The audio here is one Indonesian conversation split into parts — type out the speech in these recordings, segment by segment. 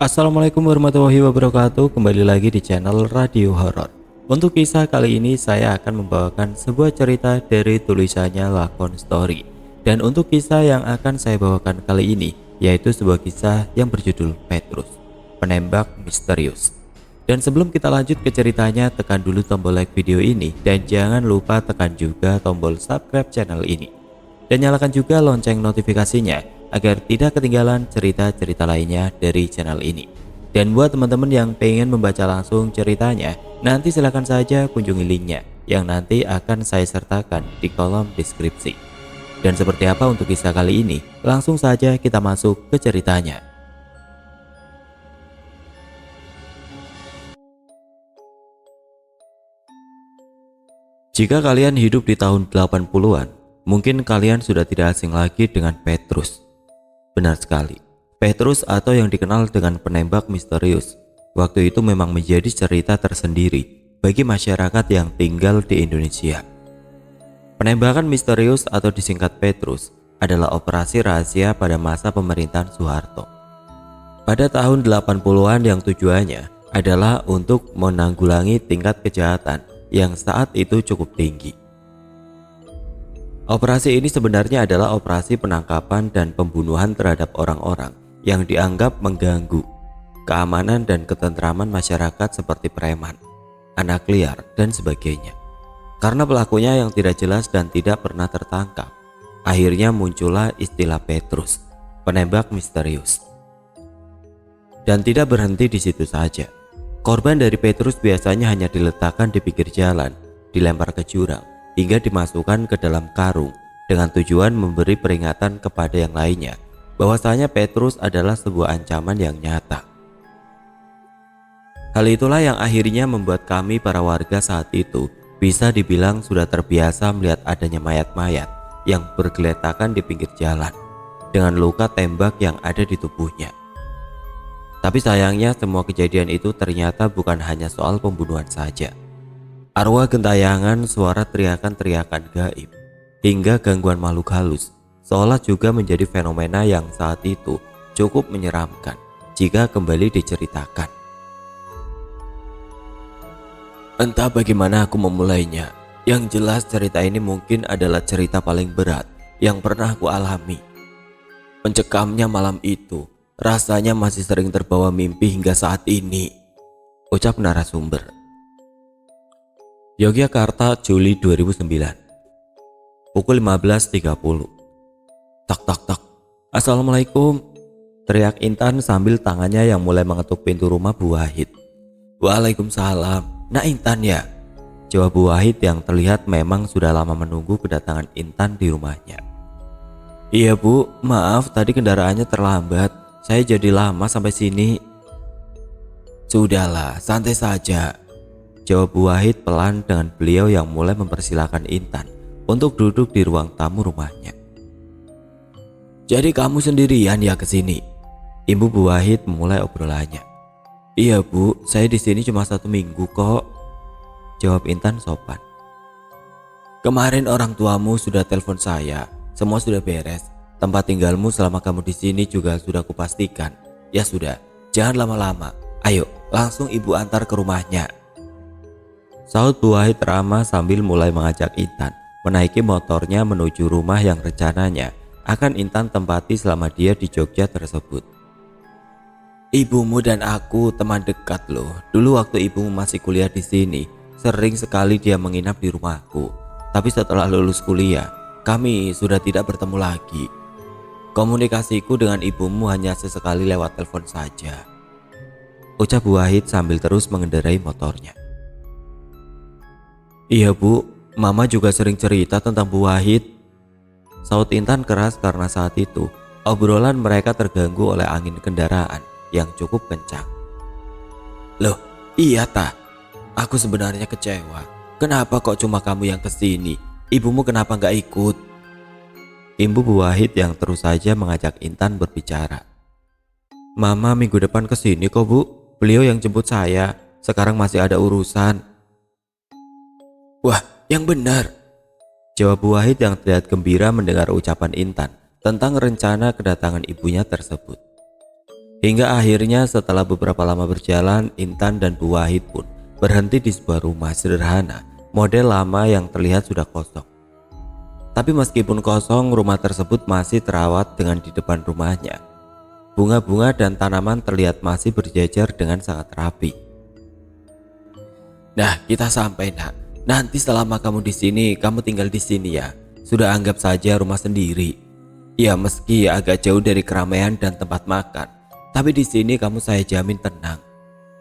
Assalamualaikum warahmatullahi wabarakatuh. Kembali lagi di channel Radio Horor. Untuk kisah kali ini saya akan membawakan sebuah cerita dari tulisannya Lakon Story. Dan untuk kisah yang akan saya bawakan kali ini yaitu sebuah kisah yang berjudul Petrus, Penembak Misterius. Dan sebelum kita lanjut ke ceritanya, tekan dulu tombol like video ini dan jangan lupa tekan juga tombol subscribe channel ini. Dan nyalakan juga lonceng notifikasinya agar tidak ketinggalan cerita-cerita lainnya dari channel ini. Dan buat teman-teman yang pengen membaca langsung ceritanya, nanti silahkan saja kunjungi linknya yang nanti akan saya sertakan di kolom deskripsi. Dan seperti apa untuk kisah kali ini? Langsung saja kita masuk ke ceritanya. Jika kalian hidup di tahun 80-an, mungkin kalian sudah tidak asing lagi dengan Petrus. Benar sekali, Petrus atau yang dikenal dengan penembak misterius waktu itu memang menjadi cerita tersendiri bagi masyarakat yang tinggal di Indonesia. Penembakan misterius atau disingkat Petrus adalah operasi rahasia pada masa pemerintahan Soeharto. Pada tahun 80-an yang tujuannya adalah untuk menanggulangi tingkat kejahatan yang saat itu cukup tinggi. Operasi ini sebenarnya adalah operasi penangkapan dan pembunuhan terhadap orang-orang yang dianggap mengganggu keamanan dan ketentraman masyarakat seperti preman, anak liar, dan sebagainya. Karena pelakunya yang tidak jelas dan tidak pernah tertangkap, akhirnya muncullah istilah Petrus, penembak misterius. Dan tidak berhenti di situ saja. Korban dari Petrus biasanya hanya diletakkan di pinggir jalan, dilempar ke jurang, hingga dimasukkan ke dalam karung dengan tujuan memberi peringatan kepada yang lainnya bahwasanya Petrus adalah sebuah ancaman yang nyata. Hal itulah yang akhirnya membuat kami para warga saat itu bisa dibilang sudah terbiasa melihat adanya mayat-mayat yang bergeletakan di pinggir jalan dengan luka tembak yang ada di tubuhnya. Tapi sayangnya semua kejadian itu ternyata bukan hanya soal pembunuhan saja. Arwah gentayangan, suara teriakan-teriakan gaib, hingga gangguan makhluk halus seolah juga menjadi fenomena yang saat itu cukup menyeramkan jika kembali diceritakan. Entah bagaimana aku memulainya, yang jelas cerita ini mungkin adalah cerita paling berat yang pernah aku alami. Mencekamnya malam itu, rasanya masih sering terbawa mimpi hingga saat ini, ucap narasumber. Yogyakarta, Juli 2009. Pukul 15.30. Tak tak tak. Assalamualaikum, teriak Intan sambil tangannya yang mulai mengetuk pintu rumah Bu Wahid. Waalaikumsalam. Nah, Intan ya? Jawab Bu Wahid yang terlihat memang sudah lama menunggu kedatangan Intan di rumahnya. Iya Bu, maaf tadi kendaraannya terlambat. Saya jadi lama sampai sini. Sudahlah, santai saja, jawab Bu Wahid pelan dengan beliau yang mulai mempersilahkan Intan untuk duduk di ruang tamu rumahnya. Jadi kamu sendirian ya kesini? Ibu Bu Wahid memulai obrolannya. Iya Bu, saya di sini cuma 1 minggu kok, jawab Intan sopan. Kemarin orang tuamu sudah telepon saya, semua sudah beres. Tempat tinggalmu selama kamu di sini juga sudah kupastikan. Ya sudah, jangan lama-lama. Ayo, langsung ibu antar ke rumahnya, sahut Bu Wahid ramah sambil mulai mengajak Intan menaiki motornya menuju rumah yang rencananya akan Intan tempati selama dia di Jogja tersebut. Ibumu dan aku teman dekat loh. Dulu waktu ibumu masih kuliah di sini, sering sekali dia menginap di rumahku. Tapi setelah lulus kuliah, kami sudah tidak bertemu lagi. Komunikasiku dengan ibumu hanya sesekali lewat telepon saja, ucap Bu Wahid sambil terus mengendarai motornya. Iya Bu, Mama juga sering cerita tentang Bu Wahid, sahut Intan keras karena saat itu obrolan mereka terganggu oleh angin kendaraan yang cukup kencang. Loh, iya tah, aku sebenarnya kecewa. Kenapa kok cuma kamu yang kesini? Ibumu kenapa gak ikut? Ibu Bu Wahid yang terus saja mengajak Intan berbicara. Mama minggu depan kesini kok Bu, beliau yang jemput saya, sekarang masih ada urusan. Wah, yang benar, jawab Bu Wahid yang terlihat gembira mendengar ucapan Intan tentang rencana kedatangan ibunya tersebut. Hingga akhirnya setelah beberapa lama berjalan, Intan dan Bu Wahid pun berhenti di sebuah rumah sederhana model lama yang terlihat sudah kosong. Tapi meskipun kosong, rumah tersebut masih terawat dengan di depan rumahnya. Bunga-bunga dan tanaman terlihat masih berjejer dengan sangat rapi. Nah, kita sampai, Nak. Nanti selama kamu di sini, kamu tinggal di sini ya. Sudah anggap saja rumah sendiri. Ya, meski agak jauh dari keramaian dan tempat makan, tapi di sini kamu saya jamin tenang.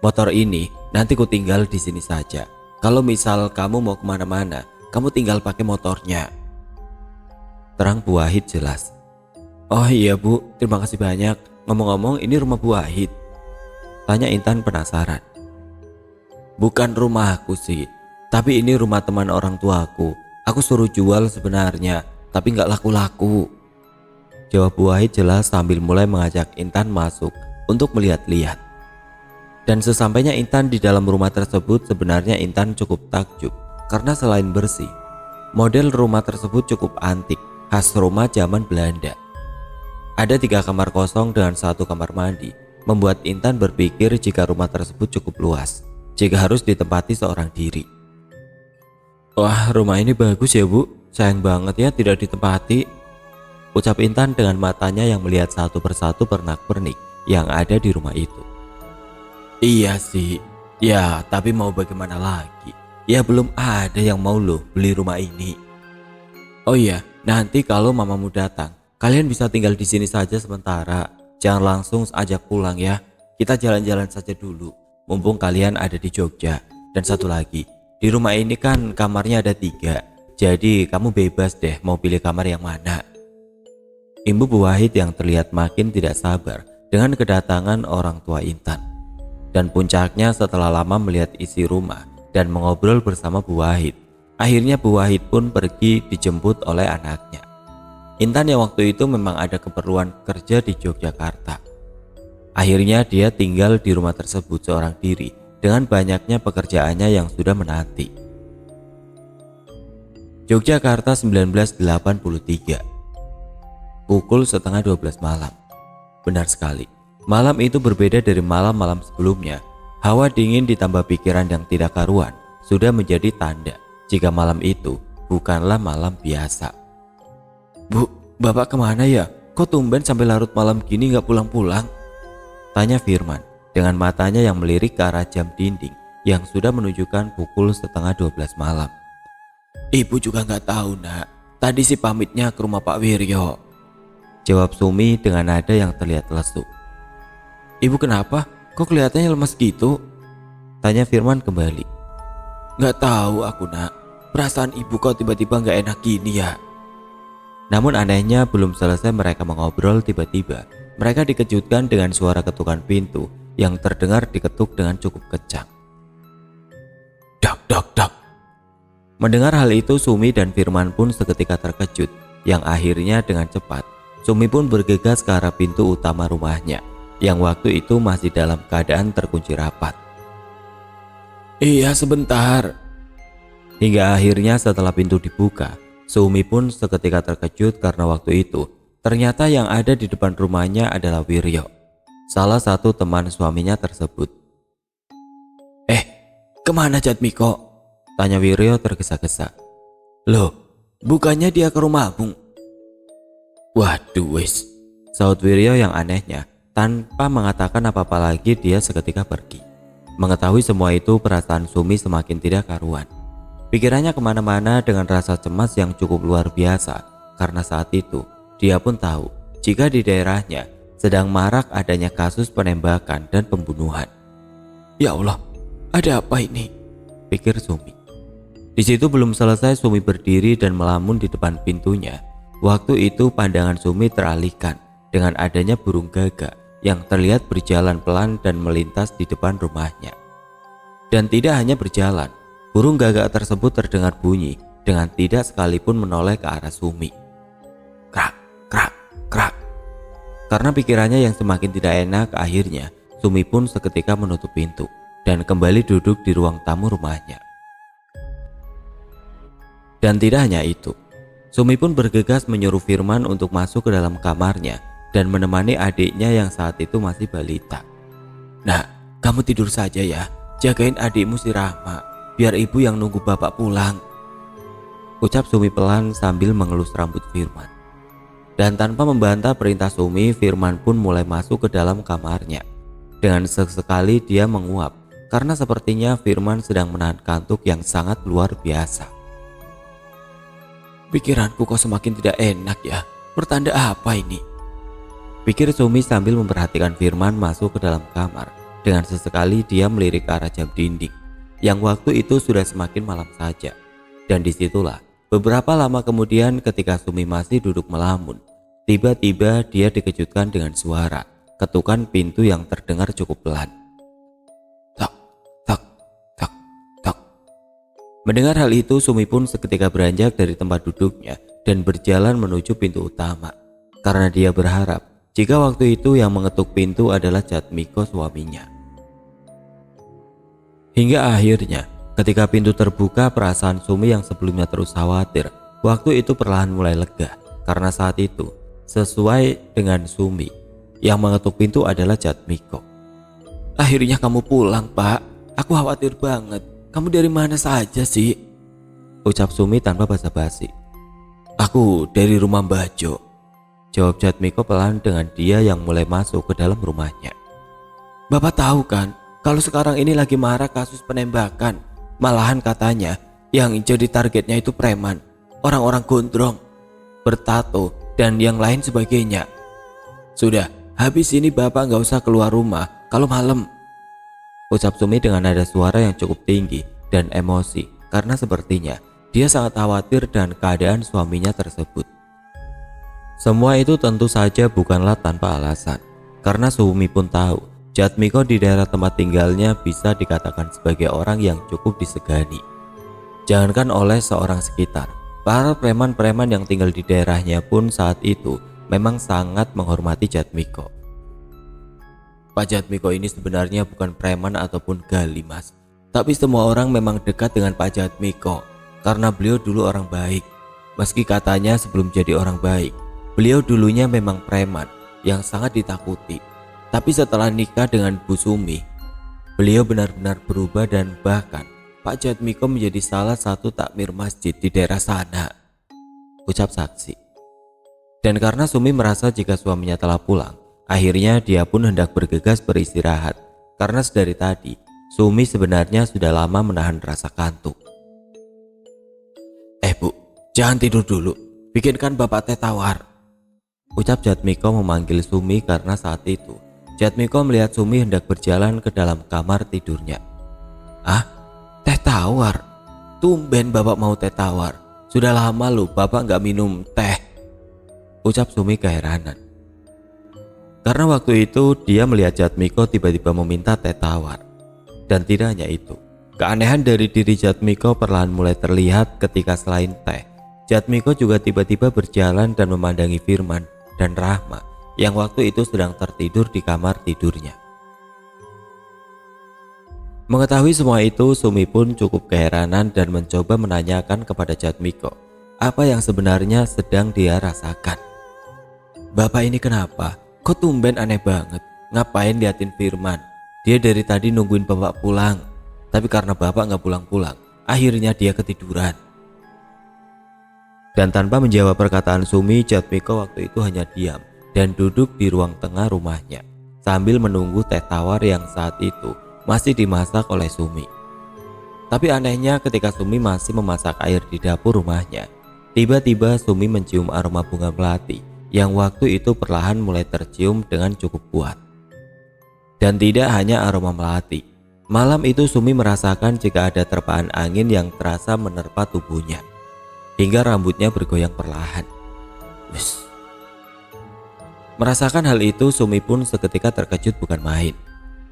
Motor ini nanti ku tinggal di sini saja. Kalau misal kamu mau kemana-mana, kamu tinggal pakai motornya. Terang Bu Wahid jelas. Oh iya Bu, terima kasih banyak. Ngomong-ngomong, ini rumah Bu Wahid? Tanya Intan penasaran. Bukan rumahku sih, tapi ini rumah teman orang tuaku. Aku suruh jual sebenarnya, tapi nggak laku-laku. Jawab Bu Wahid jelas sambil mulai mengajak Intan masuk untuk melihat-lihat. Dan sesampainya Intan di dalam rumah tersebut, sebenarnya Intan cukup takjub karena selain bersih, model rumah tersebut cukup antik, khas rumah zaman Belanda. Ada 3 kamar kosong dengan 1 kamar mandi, membuat Intan berpikir jika rumah tersebut cukup luas jika harus ditempati seorang diri. Wah, rumah ini bagus ya Bu, sayang banget ya tidak ditempati, ucap Intan dengan matanya yang melihat satu persatu pernak-pernik yang ada di rumah itu. Iya sih, ya tapi mau bagaimana lagi, ya belum ada yang mau loh beli rumah ini. Oh iya, nanti kalau mamamu datang, kalian bisa tinggal di sini saja sementara, jangan langsung ajak pulang ya, kita jalan-jalan saja dulu. Mumpung kalian ada di Jogja. Dan satu lagi, di rumah ini kan kamarnya ada 3, jadi kamu bebas deh mau pilih kamar yang mana. Ibu Bu Wahid yang terlihat makin tidak sabar dengan kedatangan orang tua Intan. Dan puncaknya setelah lama melihat isi rumah dan mengobrol bersama Bu Wahid, akhirnya Bu Wahid pun pergi dijemput oleh anaknya. Intan yang waktu itu memang ada keperluan kerja di Yogyakarta. Akhirnya dia tinggal di rumah tersebut seorang diri dengan banyaknya pekerjaannya yang sudah menanti. Yogyakarta 1983. Pukul setengah 12 malam. Benar sekali, malam itu berbeda dari malam-malam sebelumnya. Hawa dingin ditambah pikiran yang tidak karuan sudah menjadi tanda jika malam itu bukanlah malam biasa. Bu, Bapak kemana ya? Kok tumben sampai larut malam gini gak pulang-pulang? Tanya Firman dengan matanya yang melirik ke arah jam dinding yang sudah menunjukkan pukul setengah 12 malam. Ibu juga gak tahu Nak, tadi sih pamitnya ke rumah Pak Wiryo, jawab Sumi dengan nada yang terlihat lesu. Ibu kenapa? Kok kelihatannya lemas gitu? Tanya Firman kembali. Gak tahu aku Nak, perasaan ibu kok tiba-tiba gak enak gini ya. Namun anehnya belum selesai mereka mengobrol, tiba-tiba mereka dikejutkan dengan suara ketukan pintu yang terdengar diketuk dengan cukup kencang. Dak dak dak. Mendengar hal itu Sumi dan Firman pun seketika terkejut, yang akhirnya dengan cepat Sumi pun bergegas ke arah pintu utama rumahnya yang waktu itu masih dalam keadaan terkunci rapat. Iya sebentar. Hingga akhirnya setelah pintu dibuka, Sumi pun seketika terkejut karena waktu itu ternyata yang ada di depan rumahnya adalah Wiryo, salah satu teman suaminya tersebut. Kemana Jatmiko? Tanya Wiryo tergesa-gesa. Loh, bukannya dia ke rumah Bung? Waduh wis, sahut Wiryo yang anehnya tanpa mengatakan apa-apa lagi. Dia seketika pergi. Mengetahui semua itu, perasaan Sumi semakin tidak karuan. Pikirannya kemana-mana dengan rasa cemas yang cukup luar biasa karena saat itu dia pun tahu jika di daerahnya sedang marak adanya kasus penembakan dan pembunuhan. Ya Allah, ada apa ini? Pikir Sumi. Di situ belum selesai Sumi berdiri dan melamun di depan pintunya. Waktu itu pandangan Sumi teralihkan dengan adanya burung gagak yang terlihat berjalan pelan dan melintas di depan rumahnya. Dan tidak hanya berjalan, burung gagak tersebut terdengar bunyi dengan tidak sekalipun menoleh ke arah Sumi. Krak, krak, krak. Karena pikirannya yang semakin tidak enak, akhirnya Sumi pun seketika menutup pintu dan kembali duduk di ruang tamu rumahnya. Dan tidak hanya itu, Sumi pun bergegas menyuruh Firman untuk masuk ke dalam kamarnya dan menemani adiknya yang saat itu masih balita. "Nah, kamu tidur saja ya, jagain adikmu si Rahma, biar ibu yang nunggu bapak pulang," ucap Sumi pelan sambil mengelus rambut Firman. Dan tanpa membantah perintah Sumi, Firman pun mulai masuk ke dalam kamarnya. Dengan sesekali dia menguap, karena sepertinya Firman sedang menahan kantuk yang sangat luar biasa. "Pikiranku kok semakin tidak enak ya, pertanda apa ini?" pikir Sumi sambil memperhatikan Firman masuk ke dalam kamar. Dengan sesekali dia melirik ke arah jam dinding, yang waktu itu sudah semakin malam saja. Dan disitulah, beberapa lama kemudian ketika Sumi masih duduk melamun, tiba-tiba dia dikejutkan dengan suara ketukan pintu yang terdengar cukup pelan. Tak, tak, tak, tak. Mendengar hal itu, Sumi pun seketika beranjak dari tempat duduknya dan berjalan menuju pintu utama. Karena dia berharap jika waktu itu yang mengetuk pintu adalah Jatmiko suaminya. Hingga akhirnya ketika pintu terbuka, perasaan Sumi yang sebelumnya terus khawatir waktu itu perlahan mulai lega. Karena saat itu sesuai dengan Sumi, yang mengetuk pintu adalah Jatmiko. "Akhirnya kamu pulang, Pak. Aku khawatir banget. Kamu dari mana saja sih?" ucap Sumi tanpa basa-basi. "Aku dari rumah Mbah Jo," jawab Jatmiko pelan dengan dia yang mulai masuk ke dalam rumahnya. "Bapak tahu kan, kalau sekarang ini lagi marak kasus penembakan. Malahan katanya yang jadi targetnya itu preman, orang-orang gondrong, bertato, dan yang lain sebagainya. Sudah, habis ini Bapak nggak usah keluar rumah kalau malam," ucap Sumi dengan nada suara yang cukup tinggi dan emosi, karena sepertinya dia sangat khawatir dengan keadaan suaminya tersebut. Semua itu tentu saja bukanlah tanpa alasan, karena Sumi pun tahu Jatmiko di daerah tempat tinggalnya bisa dikatakan sebagai orang yang cukup disegani. Jangankan oleh seorang sekitar, para preman-preman yang tinggal di daerahnya pun saat itu memang sangat menghormati Jatmiko. "Pak Jatmiko ini sebenarnya bukan preman ataupun gali, Mas. Tapi semua orang memang dekat dengan Pak Jatmiko karena beliau dulu orang baik. Meski katanya sebelum jadi orang baik, beliau dulunya memang preman yang sangat ditakuti. Tapi setelah nikah dengan Bu Sumi, beliau benar-benar berubah dan bahkan Pak Jatmiko menjadi salah satu takmir masjid di daerah sana," ucap saksi. Dan karena Sumi merasa jika suaminya telah pulang, akhirnya dia pun hendak bergegas beristirahat. Karena sedari tadi, Sumi sebenarnya sudah lama menahan rasa kantuk. Bu, jangan tidur dulu. Bikinkan Bapak teh tawar," ucap Jatmiko memanggil Sumi karena saat itu Jatmiko melihat Sumi hendak berjalan ke dalam kamar tidurnya. "Ah, teh tawar? Tumben Bapak mau teh tawar. Sudah lama loh Bapak nggak minum teh," ucap Sumi keheranan. Karena waktu itu dia melihat Jatmiko tiba-tiba meminta teh tawar. Dan tidak hanya itu, keanehan dari diri Jatmiko perlahan mulai terlihat ketika selain teh, Jatmiko juga tiba-tiba berjalan dan memandangi Firman dan Rahma yang waktu itu sedang tertidur di kamar tidurnya. Mengetahui semua itu, Sumi pun cukup keheranan dan mencoba menanyakan kepada Jatmiko apa yang sebenarnya sedang dia rasakan. "Bapak ini kenapa? Kok tumben aneh banget? Ngapain liatin Firman? Dia dari tadi nungguin Bapak pulang. Tapi karena Bapak nggak pulang-pulang, akhirnya dia ketiduran." Dan tanpa menjawab perkataan Sumi, Jatmiko waktu itu hanya diam dan duduk di ruang tengah rumahnya sambil menunggu teh tawar yang saat itu masih dimasak oleh Sumi. Tapi anehnya ketika Sumi masih memasak air di dapur rumahnya, tiba-tiba Sumi mencium aroma bunga melati yang waktu itu perlahan mulai tercium dengan cukup kuat. Dan tidak hanya aroma melati, malam itu Sumi merasakan jika ada terpaan angin yang terasa menerpa tubuhnya hingga rambutnya bergoyang perlahan. Wush. Merasakan hal itu, Sumi pun seketika terkejut bukan main.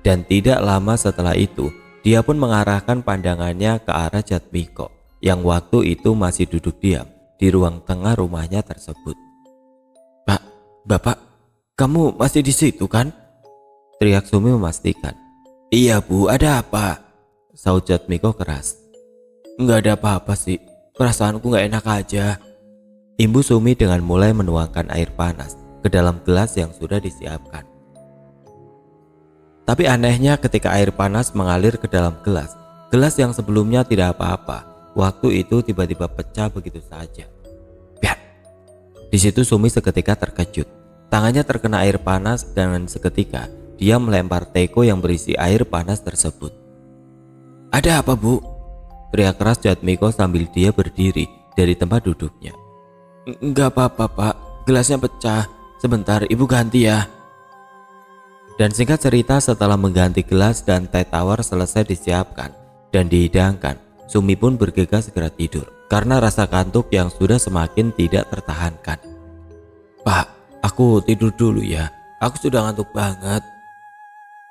Dan tidak lama setelah itu, dia pun mengarahkan pandangannya ke arah Jatmiko yang waktu itu masih duduk diam di ruang tengah rumahnya tersebut. "Pak, Bapak, kamu masih di situ kan?" teriak Sumi memastikan. "Iya Bu, ada apa?" saut Jatmiko keras. "Nggak ada apa-apa sih, perasaanku nggak enak aja," imbu Sumi dengan mulai menuangkan air panas ke dalam gelas yang sudah disiapkan. Tapi anehnya ketika air panas mengalir ke dalam gelas yang sebelumnya tidak apa-apa, waktu itu tiba-tiba pecah begitu saja. Piat! Di situ Sumi seketika terkejut. Tangannya terkena air panas dan seketika dia melempar teko yang berisi air panas tersebut. "Ada apa, Bu?" teriak keras Jatmiko sambil dia berdiri dari tempat duduknya. "Enggak apa-apa, Pak. Gelasnya pecah. Sebentar, Ibu ganti ya." Dan singkat cerita, setelah mengganti gelas dan teh tawar selesai disiapkan dan dihidangkan, Sumi pun bergegas segera tidur karena rasa kantuk yang sudah semakin tidak tertahankan. "Pak, aku tidur dulu ya. Aku sudah ngantuk banget."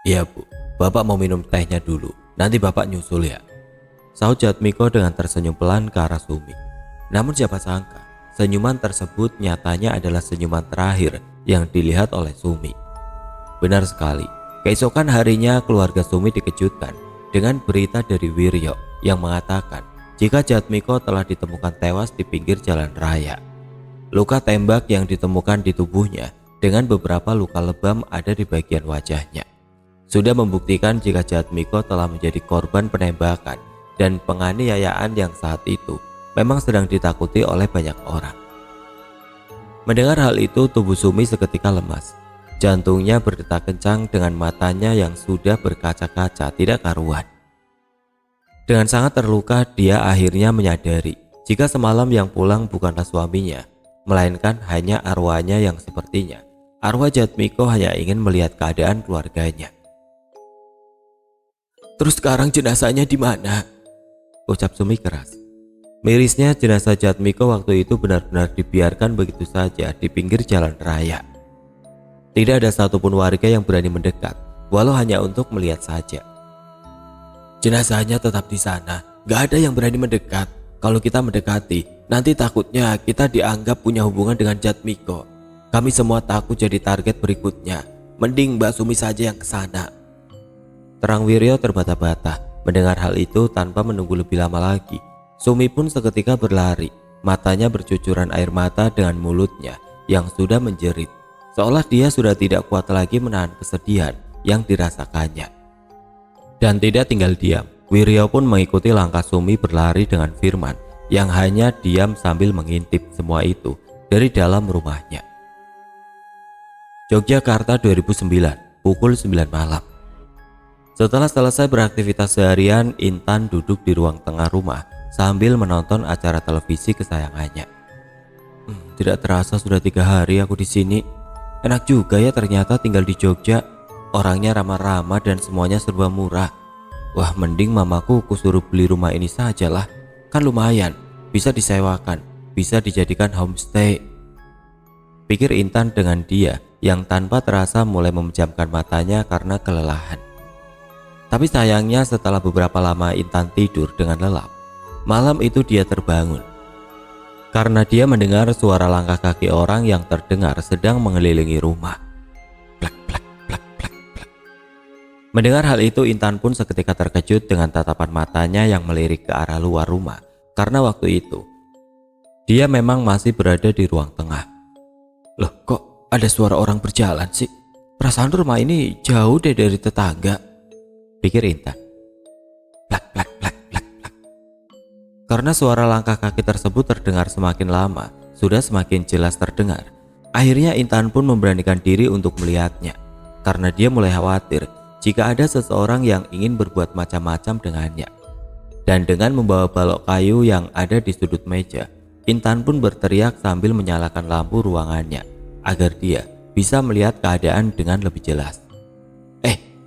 "Iya, Bu. Bapak mau minum tehnya dulu. Nanti Bapak nyusul ya," sahut Jatmiko dengan tersenyum pelan ke arah Sumi. Namun siapa sangka, senyuman tersebut nyatanya adalah senyuman terakhir yang dilihat oleh Sumi. Benar sekali, keesokan harinya keluarga Sumi dikejutkan dengan berita dari Wiryo yang mengatakan jika Jatmiko telah ditemukan tewas di pinggir jalan raya. Luka tembak yang ditemukan di tubuhnya dengan beberapa luka lebam ada di bagian wajahnya sudah membuktikan jika Jatmiko telah menjadi korban penembakan dan penganiayaan yang saat itu memang sedang ditakuti oleh banyak orang. Mendengar hal itu, tubuh Sumi seketika lemas. Jantungnya berdetak kencang dengan matanya yang sudah berkaca-kaca tidak karuan. Dengan sangat terluka, dia akhirnya menyadari jika semalam yang pulang bukanlah suaminya, melainkan hanya arwahnya yang sepertinya arwah Jatmiko hanya ingin melihat keadaan keluarganya. "Terus sekarang jenazahnya di mana?" ucap Sumi keras. Mirisnya, jenazah Jatmiko waktu itu benar-benar dibiarkan begitu saja di pinggir jalan raya. Tidak ada satupun warga yang berani mendekat, walau hanya untuk melihat saja. "Jenazahnya tetap di sana, gak ada yang berani mendekat. Kalau kita mendekati, nanti takutnya kita dianggap punya hubungan dengan Jatmiko. Kami semua takut jadi target berikutnya. Mending Mbak Sumi saja yang kesana," terang Wiryo terbata-bata. Mendengar hal itu tanpa menunggu lebih lama lagi, Sumi pun seketika berlari. Matanya bercucuran air mata dengan mulutnya yang sudah menjerit, seolah dia sudah tidak kuat lagi menahan kesedihan yang dirasakannya. Dan tidak tinggal diam, Wiryo pun mengikuti langkah Sumi berlari dengan firman yang hanya diam sambil mengintip semua itu dari dalam rumahnya. Yogyakarta 2009, pukul 9 malam. Setelah selesai beraktivitas seharian, Intan duduk di ruang tengah rumah sambil menonton acara televisi kesayangannya. Tidak terasa sudah 3 hari aku di sini. Enak juga ya ternyata tinggal di Jogja. Orangnya ramah-ramah dan semuanya serba murah. Wah, mending mamaku kusuruh beli rumah ini sajalah. Kan lumayan, bisa disewakan, bisa dijadikan homestay, pikir Intan dengan dia yang tanpa terasa mulai memejamkan matanya karena kelelahan. Tapi sayangnya setelah beberapa lama Intan tidur dengan lelap, malam itu dia terbangun karena dia mendengar suara langkah kaki orang yang terdengar sedang mengelilingi rumah. Plak, plak, plak, plak, plak. Mendengar hal itu, Intan pun seketika terkejut dengan tatapan matanya yang melirik ke arah luar rumah karena waktu itu dia memang masih berada di ruang tengah. Loh, kok ada suara orang berjalan sih? Perasaan rumah ini jauh deh dari tetangga, pikir Intan. Plak, plak, plak, plak, plak. Karena suara langkah kaki tersebut terdengar semakin lama, sudah semakin jelas terdengar. Akhirnya Intan pun memberanikan diri untuk melihatnya, karena dia mulai khawatir jika ada seseorang yang ingin berbuat macam-macam dengannya. Dan dengan membawa balok kayu yang ada di sudut meja, Intan pun berteriak sambil menyalakan lampu ruangannya agar dia bisa melihat keadaan dengan lebih jelas.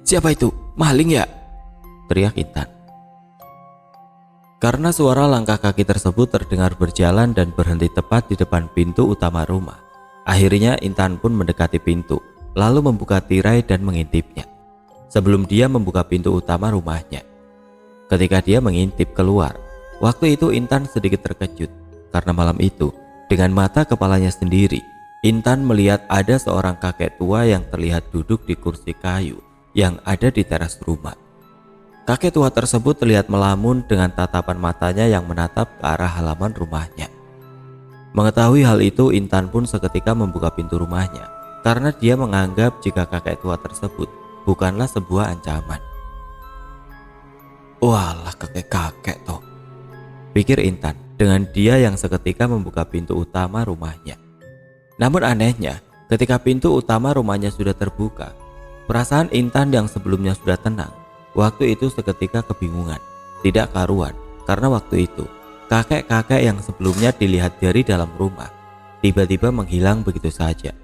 Siapa itu? Maling ya? Teriak Intan. Karena suara langkah kaki tersebut terdengar berjalan dan berhenti tepat di depan pintu utama rumah. Akhirnya Intan pun mendekati pintu, lalu membuka tirai dan mengintipnya. Sebelum dia membuka pintu utama rumahnya, ketika dia mengintip keluar, waktu itu Intan sedikit terkejut. Karena malam itu, dengan mata kepalanya sendiri, Intan melihat ada seorang kakek tua yang terlihat duduk di kursi kayu yang ada di teras rumah. Kakek tua tersebut terlihat melamun dengan tatapan matanya yang menatap ke arah halaman rumahnya. Mengetahui hal itu, Intan pun seketika membuka pintu rumahnya karena dia menganggap jika kakek tua tersebut bukanlah sebuah ancaman. Walah, kakek-kakek toh, pikir Intan dengan dia yang seketika membuka pintu utama rumahnya. Namun anehnya, ketika pintu utama rumahnya sudah terbuka, perasaan Intan yang sebelumnya sudah tenang, waktu itu seketika kebingungan, tidak karuan, karena waktu itu kakek-kakek yang sebelumnya dilihat dari dalam rumah tiba-tiba menghilang begitu saja.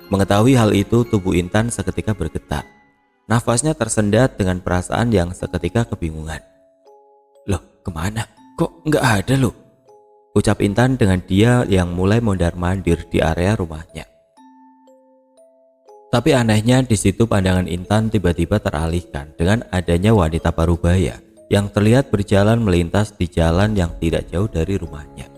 Mengetahui hal itu, tubuh Intan seketika bergetar. Nafasnya tersendat dengan perasaan yang seketika kebingungan. Loh, kemana? Kok nggak ada loh? Ucap Intan dengan dia yang mulai mondar-mandir di area rumahnya. Tapi anehnya di situ pandangan Intan tiba-tiba teralihkan dengan adanya wanita parubaya yang terlihat berjalan melintas di jalan yang tidak jauh dari rumahnya.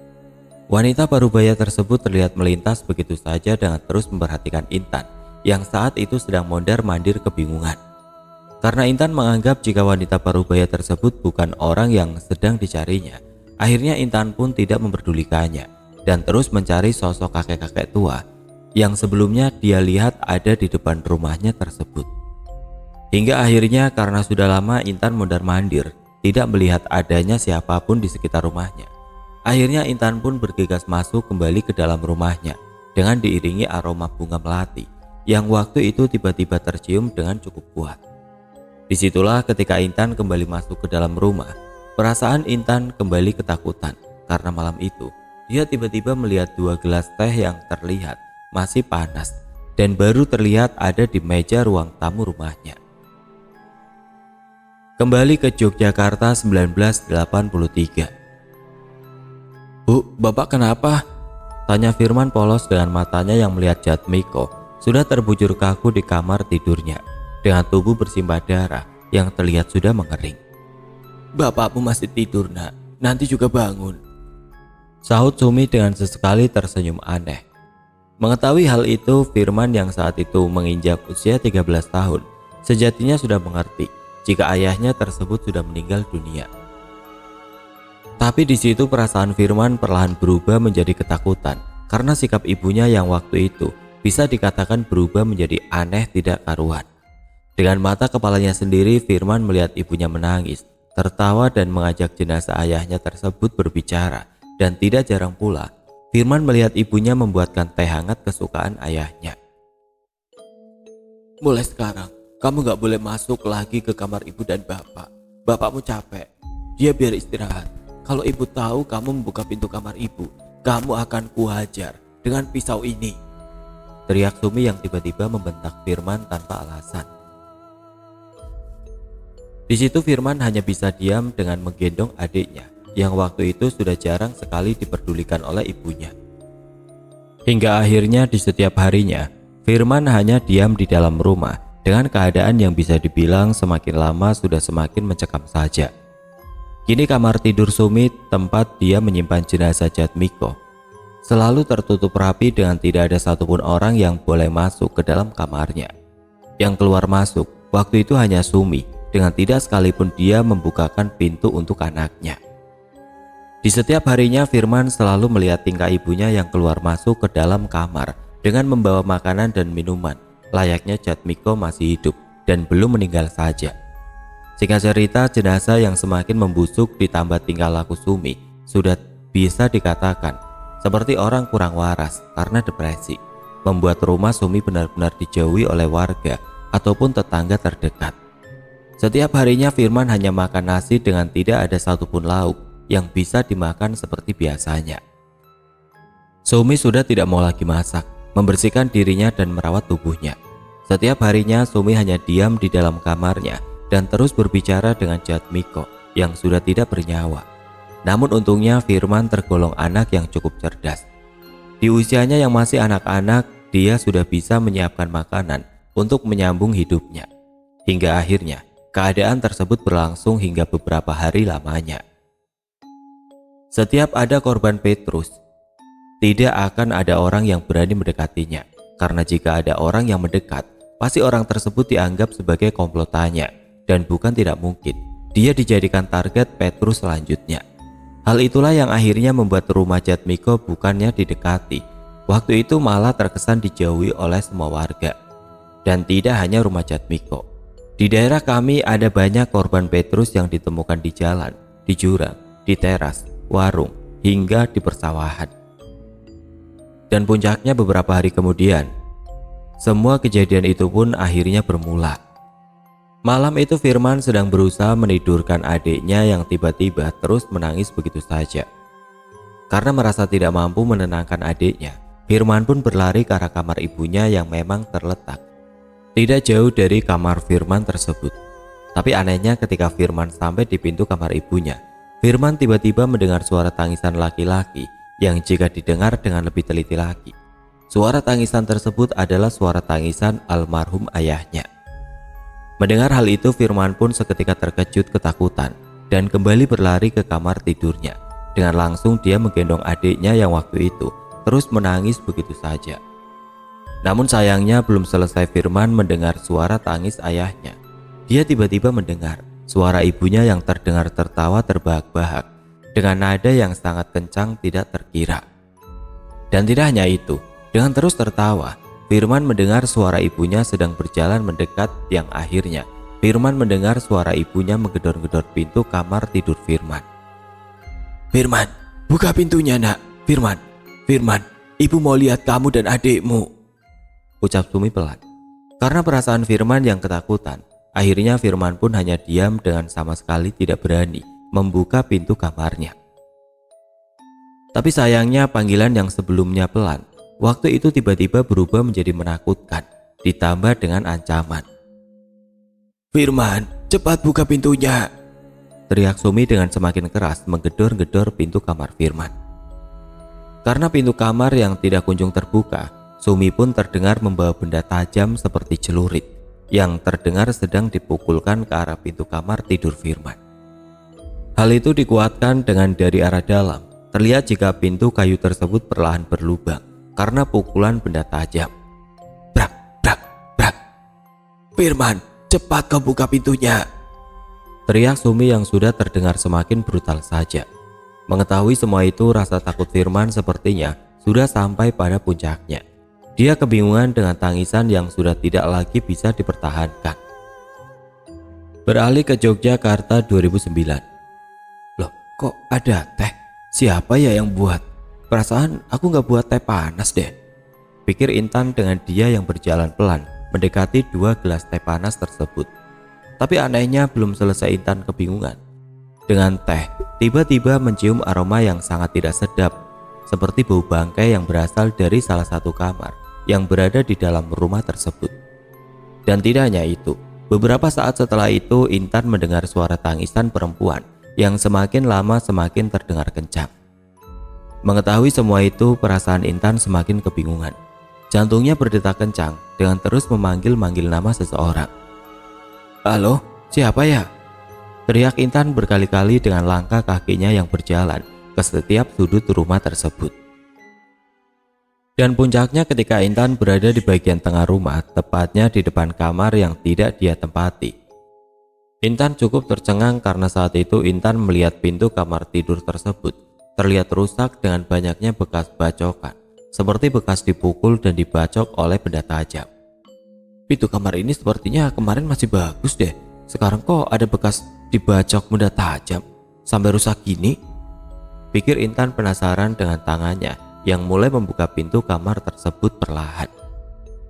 Wanita parubaya tersebut terlihat melintas begitu saja dengan terus memperhatikan Intan yang saat itu sedang mondar-mandir kebingungan. Karena Intan menganggap jika wanita parubaya tersebut bukan orang yang sedang dicarinya, akhirnya Intan pun tidak memperdulikannya dan terus mencari sosok kakek-kakek tua yang sebelumnya dia lihat ada di depan rumahnya tersebut. Hingga akhirnya karena sudah lama Intan mondar-mandir, tidak melihat adanya siapapun di sekitar rumahnya. Akhirnya Intan pun bergegas masuk kembali ke dalam rumahnya dengan diiringi aroma bunga melati yang waktu itu tiba-tiba tercium dengan cukup kuat. Disitulah ketika Intan kembali masuk ke dalam rumah, perasaan Intan kembali ketakutan karena malam itu dia tiba-tiba melihat 2 gelas teh yang terlihat masih panas dan baru terlihat ada di meja ruang tamu rumahnya. Kembali ke Yogyakarta 1983. Bu, Bapak kenapa? Tanya Firman polos dengan matanya yang melihat Jatmiko sudah terbujur kaku di kamar tidurnya dengan tubuh bersimbah darah yang terlihat sudah mengering. Bapakmu masih tidur nak, nanti juga bangun, sahut Sumi dengan sesekali tersenyum aneh. Mengetahui hal itu, Firman yang saat itu menginjak usia 13 tahun sejatinya sudah mengerti jika ayahnya tersebut sudah meninggal dunia. Tapi di situ perasaan Firman perlahan berubah menjadi ketakutan karena sikap ibunya yang waktu itu bisa dikatakan berubah menjadi aneh tidak karuan. Dengan mata kepalanya sendiri, Firman melihat ibunya menangis, tertawa dan mengajak jenazah ayahnya tersebut berbicara. Dan tidak jarang pula, Firman melihat ibunya membuatkan teh hangat kesukaan ayahnya. Mulai sekarang, kamu gak boleh masuk lagi ke kamar ibu dan bapak. Bapakmu capek, dia biar istirahat. Kalau ibu tahu kamu membuka pintu kamar ibu, kamu akan kuhajar dengan pisau ini, teriak Sumi yang tiba-tiba membentak Firman tanpa alasan. Di situ Firman hanya bisa diam dengan menggendong adiknya yang waktu itu sudah jarang sekali diperdulikan oleh ibunya. Hingga akhirnya di setiap harinya, Firman hanya diam di dalam rumah dengan keadaan yang bisa dibilang semakin lama sudah semakin mencekam saja. Kini kamar tidur Sumi tempat dia menyimpan jenazah Jatmiko selalu tertutup rapi dengan tidak ada satupun orang yang boleh masuk ke dalam kamarnya. Yang keluar masuk waktu itu hanya Sumi dengan tidak sekalipun dia membukakan pintu untuk anaknya. Di setiap harinya Firman selalu melihat tingkah ibunya yang keluar masuk ke dalam kamar dengan membawa makanan dan minuman layaknya Jatmiko masih hidup dan belum meninggal saja. Singkat cerita, jenazah yang semakin membusuk ditambah tingkah laku Sumi sudah bisa dikatakan seperti orang kurang waras karena depresi, membuat rumah Sumi benar-benar dijauhi oleh warga ataupun tetangga terdekat. Setiap harinya Firman hanya makan nasi dengan tidak ada satupun lauk yang bisa dimakan seperti biasanya. Sumi sudah tidak mau lagi masak, membersihkan dirinya dan merawat tubuhnya. Setiap harinya Sumi hanya diam di dalam kamarnya dan terus berbicara dengan Jatmiko yang sudah tidak bernyawa. Namun untungnya Firman tergolong anak yang cukup cerdas. Di usianya yang masih anak-anak, dia sudah bisa menyiapkan makanan untuk menyambung hidupnya. Hingga akhirnya, keadaan tersebut berlangsung hingga beberapa hari lamanya. Setiap ada korban Petrus, tidak akan ada orang yang berani mendekatinya. Karena jika ada orang yang mendekat, pasti orang tersebut dianggap sebagai komplotannya. Dan bukan tidak mungkin dia dijadikan target Petrus selanjutnya. Hal itulah yang akhirnya membuat rumah Jatmiko bukannya didekati, waktu itu malah terkesan dijauhi oleh semua warga. Dan tidak hanya rumah Jatmiko. Di daerah kami ada banyak korban Petrus yang ditemukan di jalan, di jurang, di teras, warung, hingga di persawahan. Dan puncaknya beberapa hari kemudian, semua kejadian itu pun akhirnya bermula. Malam itu Firman sedang berusaha menidurkan adiknya yang tiba-tiba terus menangis begitu saja. Karena merasa tidak mampu menenangkan adiknya, Firman pun berlari ke arah kamar ibunya yang memang terletak tidak jauh dari kamar Firman tersebut. Tapi anehnya ketika Firman sampai di pintu kamar ibunya, Firman tiba-tiba mendengar suara tangisan laki-laki yang jika didengar dengan lebih teliti lagi, suara tangisan tersebut adalah suara tangisan almarhum ayahnya. Mendengar hal itu, Firman pun seketika terkejut ketakutan dan kembali berlari ke kamar tidurnya. Dengan langsung dia menggendong adiknya yang waktu itu terus menangis begitu saja. Namun sayangnya belum selesai Firman mendengar suara tangis ayahnya, dia tiba-tiba mendengar suara ibunya yang terdengar tertawa terbahak-bahak dengan nada yang sangat kencang tidak terkira. Dan tidak hanya itu, dengan terus tertawa, Firman mendengar suara ibunya sedang berjalan mendekat yang akhirnya Firman mendengar suara ibunya menggedor-gedor pintu kamar tidur Firman. "Firman, buka pintunya nak. Firman, Firman, ibu mau lihat kamu dan adikmu," ucap Sumi pelan. Karena perasaan Firman yang ketakutan, akhirnya Firman pun hanya diam dengan sama sekali tidak berani membuka pintu kamarnya. Tapi sayangnya panggilan yang sebelumnya pelan, waktu itu tiba-tiba berubah menjadi menakutkan, ditambah dengan ancaman. "Firman, cepat buka pintunya," teriak Sumi dengan semakin keras menggedor-gedor pintu kamar Firman. Karena pintu kamar yang tidak kunjung terbuka, Sumi pun terdengar membawa benda tajam seperti celurit yang terdengar sedang dipukulkan ke arah pintu kamar tidur Firman. Hal itu dikuatkan dengan dari arah dalam, terlihat jika pintu kayu tersebut perlahan berlubang karena pukulan benda tajam. "Brak, brak, brak. Firman, cepat kau buka pintunya," teriak Sumi yang sudah terdengar semakin brutal saja. Mengetahui semua itu, rasa takut Firman sepertinya sudah sampai pada puncaknya. Dia kebingungan dengan tangisan yang sudah tidak lagi bisa dipertahankan. Beralih ke Yogyakarta 2009. "Loh, kok ada teh? Siapa ya yang buat? Perasaan aku nggak buat teh panas deh," pikir Intan dengan dia yang berjalan pelan mendekati 2 gelas teh panas tersebut. Tapi anehnya belum selesai Intan kebingungan dengan teh, tiba-tiba mencium aroma yang sangat tidak sedap, seperti bau bangkai yang berasal dari salah satu kamar yang berada di dalam rumah tersebut. Dan tidak hanya itu, beberapa saat setelah itu Intan mendengar suara tangisan perempuan yang semakin lama semakin terdengar kencang. Mengetahui semua itu, perasaan Intan semakin kebingungan. Jantungnya berdetak kencang dengan terus memanggil-manggil nama seseorang. "Halo, siapa ya?" teriak Intan berkali-kali dengan langkah kakinya yang berjalan ke setiap sudut rumah tersebut. Dan puncaknya ketika Intan berada di bagian tengah rumah, tepatnya di depan kamar yang tidak dia tempati. Intan cukup tercengang karena saat itu Intan melihat pintu kamar tidur tersebut terlihat rusak dengan banyaknya bekas bacokan, seperti bekas dipukul dan dibacok oleh benda tajam. "Pintu kamar ini sepertinya kemarin masih bagus deh, sekarang kok ada bekas dibacok benda tajam sampai rusak gini?" pikir Intan penasaran dengan tangannya yang mulai membuka pintu kamar tersebut perlahan.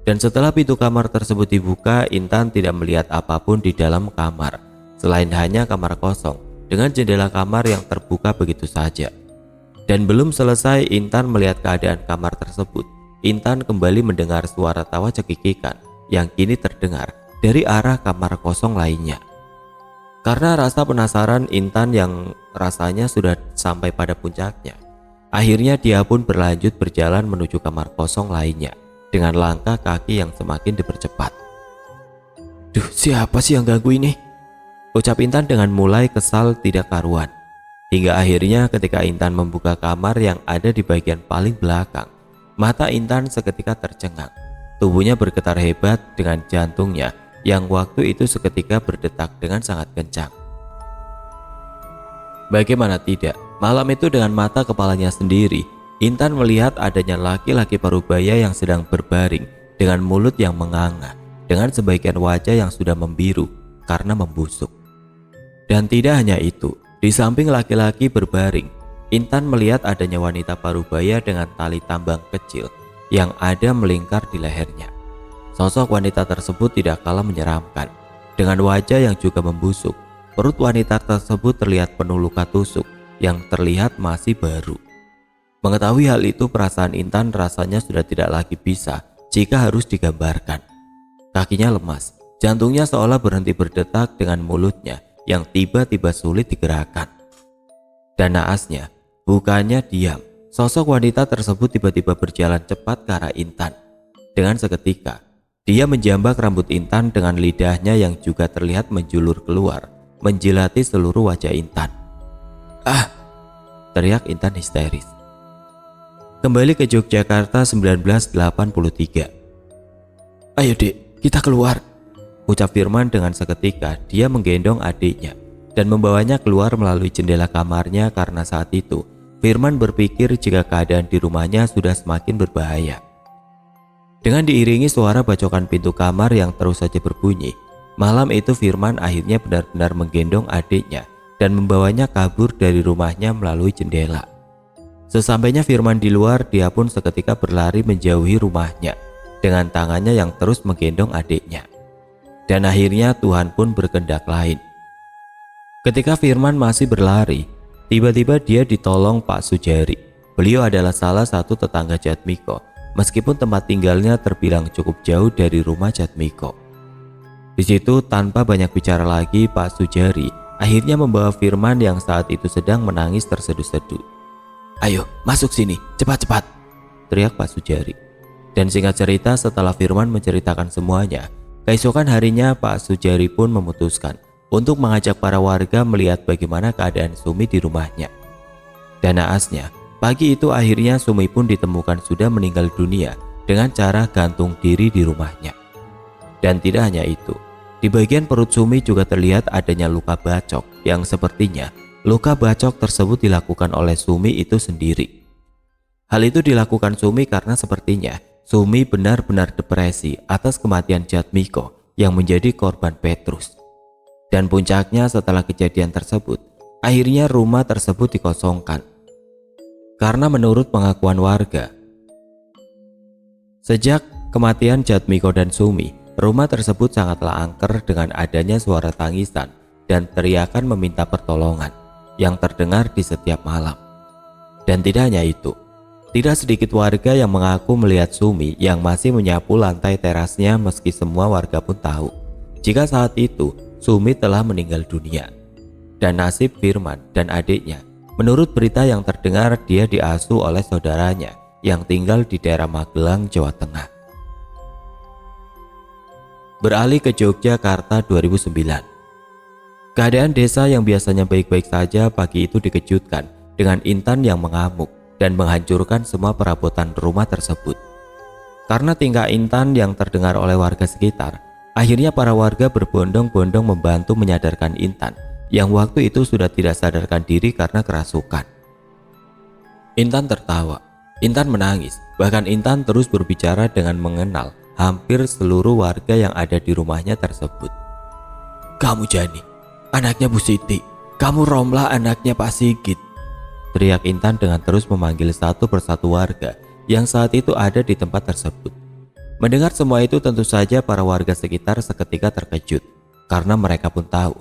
Dan setelah pintu kamar tersebut dibuka, Intan tidak melihat apapun di dalam kamar selain hanya kamar kosong dengan jendela kamar yang terbuka begitu saja. Dan belum selesai Intan melihat keadaan kamar tersebut, Intan kembali mendengar suara tawa cekikikan yang kini terdengar dari arah kamar kosong lainnya. Karena rasa penasaran Intan yang rasanya sudah sampai pada puncaknya, akhirnya dia pun berlanjut berjalan menuju kamar kosong lainnya dengan langkah kaki yang semakin dipercepat. "Duh, siapa sih yang ganggu ini?" ucap Intan dengan mulai kesal tidak karuan. Hingga akhirnya ketika Intan membuka kamar yang ada di bagian paling belakang, mata Intan seketika tercengang. Tubuhnya bergetar hebat dengan jantungnya yang waktu itu seketika berdetak dengan sangat kencang. Bagaimana tidak, Malam itu dengan mata kepalanya sendiri, Intan melihat adanya laki-laki parubaya yang sedang berbaring dengan mulut yang menganga, dengan sebagian wajah yang sudah membiru karena membusuk. Dan tidak hanya itu, di samping laki-laki berbaring, Intan melihat adanya wanita parubaya dengan tali tambang kecil yang ada melingkar di lehernya. Sosok wanita tersebut tidak kalah menyeramkan. Dengan wajah yang juga membusuk, perut wanita tersebut terlihat penuh luka tusuk yang terlihat masih baru. Mengetahui hal itu, perasaan Intan rasanya sudah tidak lagi bisa jika harus digambarkan. Kakinya lemas, jantungnya seolah berhenti berdetak dengan mulutnya yang tiba-tiba sulit digerakkan. Dan naasnya, bukannya diam, sosok wanita tersebut tiba-tiba berjalan cepat ke arah Intan. Dengan seketika, dia menjambak rambut Intan dengan lidahnya yang juga terlihat menjulur keluar, menjilati seluruh wajah Intan. "Ah!" teriak Intan histeris. Kembali ke Yogyakarta 1983. "Ayo dek, kita keluar," ucap Firman dengan seketika. Dia menggendong adiknya dan membawanya keluar melalui jendela kamarnya karena saat itu Firman berpikir jika keadaan di rumahnya sudah semakin berbahaya. Dengan diiringi suara bacokan pintu kamar yang terus saja berbunyi, malam itu Firman akhirnya benar-benar menggendong adiknya dan membawanya kabur dari rumahnya melalui jendela. Sesampainya Firman di luar, dia pun seketika berlari menjauhi rumahnya dengan tangannya yang terus menggendong adiknya. Dan akhirnya Tuhan pun berkehendak lain. Ketika Firman masih berlari, tiba-tiba dia ditolong Pak Sujari. Beliau adalah salah satu tetangga Jatmiko, meskipun tempat tinggalnya terbilang cukup jauh dari rumah Jatmiko. Di situ tanpa banyak bicara lagi, Pak Sujari akhirnya membawa Firman yang saat itu sedang menangis terseduh-seduh. "Ayo masuk sini, cepat-cepat," teriak Pak Sujari. Dan singkat cerita, setelah Firman menceritakan semuanya, keesokan harinya Pak Sujari pun memutuskan untuk mengajak para warga melihat bagaimana keadaan Sumi di rumahnya. Dan naasnya, pagi itu akhirnya Sumi pun ditemukan sudah meninggal dunia dengan cara gantung diri di rumahnya. Dan tidak hanya itu, di bagian perut Sumi juga terlihat adanya luka bacok yang sepertinya luka bacok tersebut dilakukan oleh Sumi itu sendiri. Hal itu dilakukan Sumi karena sepertinya Sumi benar-benar depresi atas kematian Jatmiko yang menjadi korban Petrus. Dan puncaknya, setelah kejadian tersebut, akhirnya rumah tersebut dikosongkan. Karena menurut pengakuan warga, sejak kematian Jatmiko dan Sumi, rumah tersebut sangatlah angker dengan adanya suara tangisan dan teriakan meminta pertolongan yang terdengar di setiap malam. Dan tidak hanya itu, tidak sedikit warga yang mengaku melihat Sumi yang masih menyapu lantai terasnya, meski semua warga pun tahu jika saat itu Sumi telah meninggal dunia. Dan nasib Firman dan adiknya, menurut berita yang terdengar, dia diasuh oleh saudaranya yang tinggal di daerah Magelang, Jawa Tengah. Beralih ke Yogyakarta 2009. Keadaan desa yang biasanya baik-baik saja pagi itu dikejutkan dengan Intan yang mengamuk dan menghancurkan semua perabotan rumah tersebut. Karena tingkah Intan yang terdengar oleh warga sekitar, akhirnya para warga berbondong-bondong membantu menyadarkan Intan yang waktu itu sudah tidak sadarkan diri karena kerasukan. Intan tertawa, Intan menangis, bahkan Intan terus berbicara dengan mengenal hampir seluruh warga yang ada di rumahnya tersebut. "Kamu Jani, anaknya Bu Siti, kamu Romlah, anaknya Pak Sigit," teriak Intan dengan terus memanggil satu persatu warga yang saat itu ada di tempat tersebut. Mendengar semua itu, tentu saja para warga sekitar seketika terkejut karena mereka pun tahu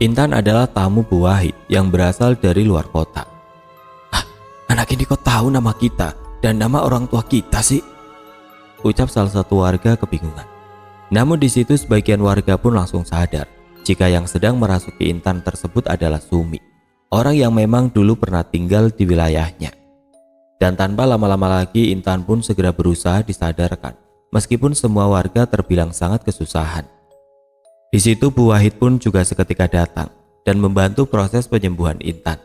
Intan adalah tamu Bu Wahid yang berasal dari luar kota. "Ah, anak ini kok tahu nama kita dan nama orang tua kita sih?" ucap salah satu warga kebingungan. Namun di situ sebagian warga pun langsung sadar jika yang sedang merasuki Intan tersebut adalah Sumi, orang yang memang dulu pernah tinggal di wilayahnya. Dan tanpa lama-lama lagi, Intan pun segera berusaha disadarkan, meskipun semua warga terbilang sangat kesusahan. Di situ Bu Wahid pun juga seketika datang dan membantu proses penyembuhan Intan.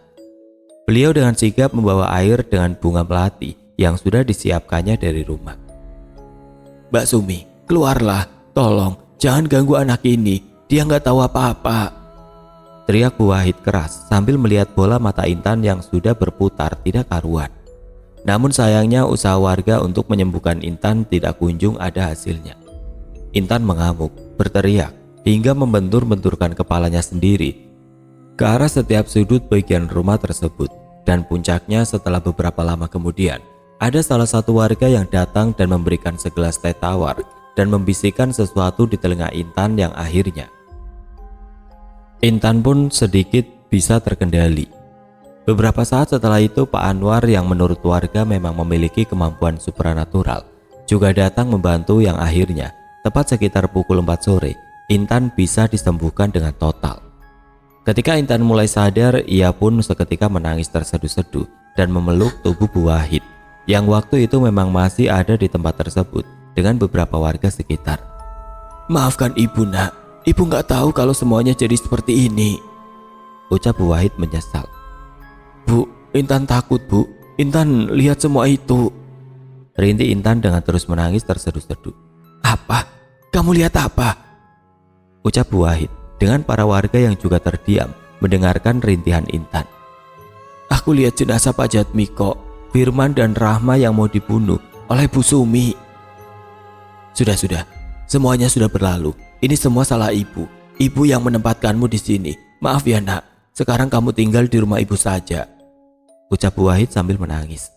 Beliau dengan sigap membawa air dengan bunga melati yang sudah disiapkannya dari rumah. "Mbak Sumi, keluarlah, tolong jangan ganggu anak ini. Dia nggak tahu apa-apa," teriak Bu Wahid keras sambil melihat bola mata Intan yang sudah berputar tidak karuan. Namun sayangnya usaha warga untuk menyembuhkan Intan tidak kunjung ada hasilnya. Intan mengamuk, berteriak, hingga membentur-benturkan kepalanya sendiri ke arah setiap sudut bagian rumah tersebut. Dan puncaknya setelah beberapa lama kemudian, ada salah satu warga yang datang dan memberikan segelas teh tawar dan membisikkan sesuatu di telinga Intan yang akhirnya Intan pun sedikit bisa terkendali. Beberapa saat setelah itu Pak Anwar yang menurut warga memang memiliki kemampuan supranatural juga datang membantu yang akhirnya tepat sekitar pukul 4 sore Intan bisa disembuhkan dengan total. Ketika Intan mulai sadar, ia pun seketika menangis terseduh-seduh dan memeluk tubuh Bu Wahid yang waktu itu memang masih ada di tempat tersebut dengan beberapa warga sekitar. "Maafkan ibu nak, ibu nggak tahu kalau semuanya jadi seperti ini," ucap Bu Wahid menyesal. "Bu, Intan takut bu, Intan lihat semua itu," rintih Intan dengan terus menangis terseduh-seduh. "Apa? Kamu lihat apa?" ucap Bu Wahid dengan para warga yang juga terdiam mendengarkan rintihan Intan. "Aku lihat jenazah Pak Jatmiko, Firman dan Rahma yang mau dibunuh oleh Bu Sumi." Sudah, semuanya sudah berlalu. Ini semua salah ibu. Ibu yang menempatkanmu di sini. Maaf ya nak, sekarang kamu tinggal di rumah ibu saja," ucap Bu Wahid sambil menangis.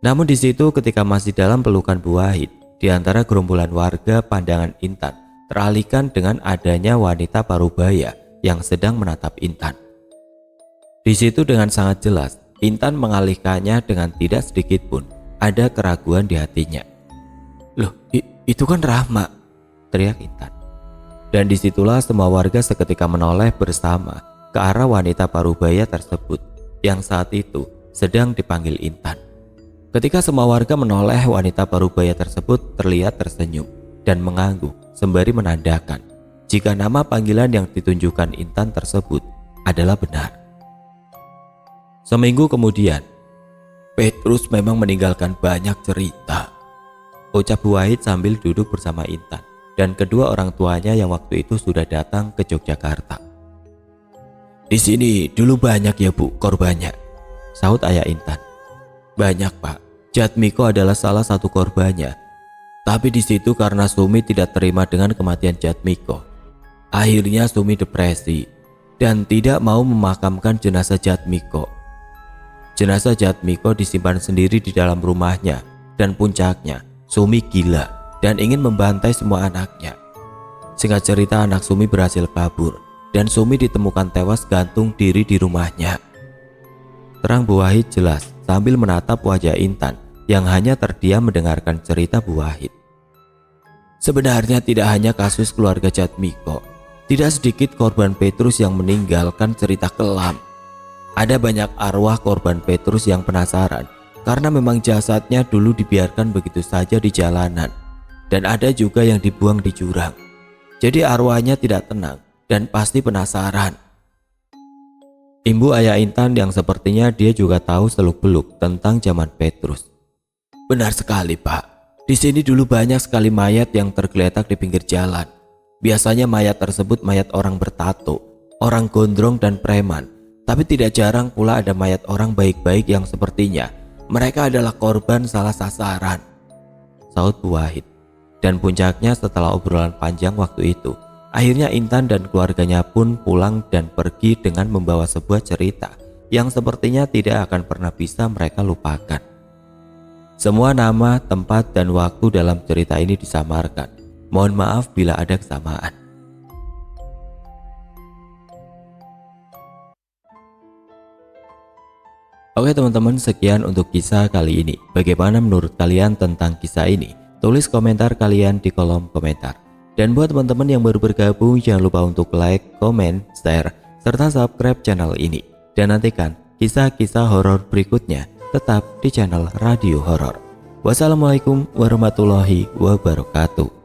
Namun di situ ketika masih dalam pelukan Bu Wahid, di antara gerombolan warga pandangan Intan teralihkan dengan adanya wanita parubaya yang sedang menatap Intan. Di situ dengan sangat jelas Intan mengalihkannya dengan tidak sedikit pun ada keraguan di hatinya. "Loh, itu kan Rahma," teriak Intan. Dan disitulah semua warga seketika menoleh bersama ke arah wanita parubaya tersebut yang saat itu sedang dipanggil Intan. Ketika semua warga menoleh, wanita parubaya tersebut terlihat tersenyum dan mengangguk sembari menandakan jika nama panggilan yang ditunjukkan Intan tersebut adalah benar. Seminggu kemudian, "Petrus memang meninggalkan banyak cerita," ucap Bu Wahid sambil duduk bersama Intan dan kedua orang tuanya yang waktu itu sudah datang ke Yogyakarta. "Di sini dulu banyak ya Bu korbannya," sahut ayah Intan. "Banyak Pak, Jatmiko adalah salah satu korbannya. Tapi di situ karena Sumi tidak terima dengan kematian Jatmiko, akhirnya Sumi depresi dan tidak mau memakamkan jenazah Jatmiko. Jenazah Jatmiko disimpan sendiri di dalam rumahnya dan puncaknya Sumi gila dan ingin membantai semua anaknya. Singkat cerita, anak Sumi berhasil kabur dan Sumi ditemukan tewas gantung diri di rumahnya," terang Bu Wahid jelas sambil menatap wajah Intan yang hanya terdiam mendengarkan cerita Bu Wahid. "Sebenarnya tidak hanya kasus keluarga Jatmiko, tidak sedikit korban Petrus yang meninggalkan cerita kelam. Ada banyak arwah korban Petrus yang penasaran karena memang jasadnya dulu dibiarkan begitu saja di jalanan, dan ada juga yang dibuang di jurang. Jadi arwahnya tidak tenang dan pasti penasaran." Imbu ayah Intan yang sepertinya dia juga tahu seluk-beluk tentang zaman Petrus. "Benar sekali Pak, di sini dulu banyak sekali mayat yang tergeletak di pinggir jalan. Biasanya mayat tersebut mayat orang bertato, orang gondrong dan preman. Tapi tidak jarang pula ada mayat orang baik-baik yang sepertinya mereka adalah korban salah sasaran," sahut Bu Wahid. Dan puncaknya setelah obrolan panjang waktu itu, akhirnya Intan dan keluarganya pun pulang dan pergi dengan membawa sebuah cerita yang sepertinya tidak akan pernah bisa mereka lupakan. Semua nama, tempat, dan waktu dalam cerita ini disamarkan. Mohon maaf bila ada kesamaan. Oke teman-teman, sekian untuk kisah kali ini. Bagaimana menurut kalian tentang kisah ini? Tulis komentar kalian di kolom komentar. Dan buat teman-teman yang baru bergabung, jangan lupa untuk like, komen, share, serta subscribe channel ini. Dan nantikan kisah-kisah horor berikutnya tetap di channel Radio Horor. Wassalamualaikum warahmatullahi wabarakatuh.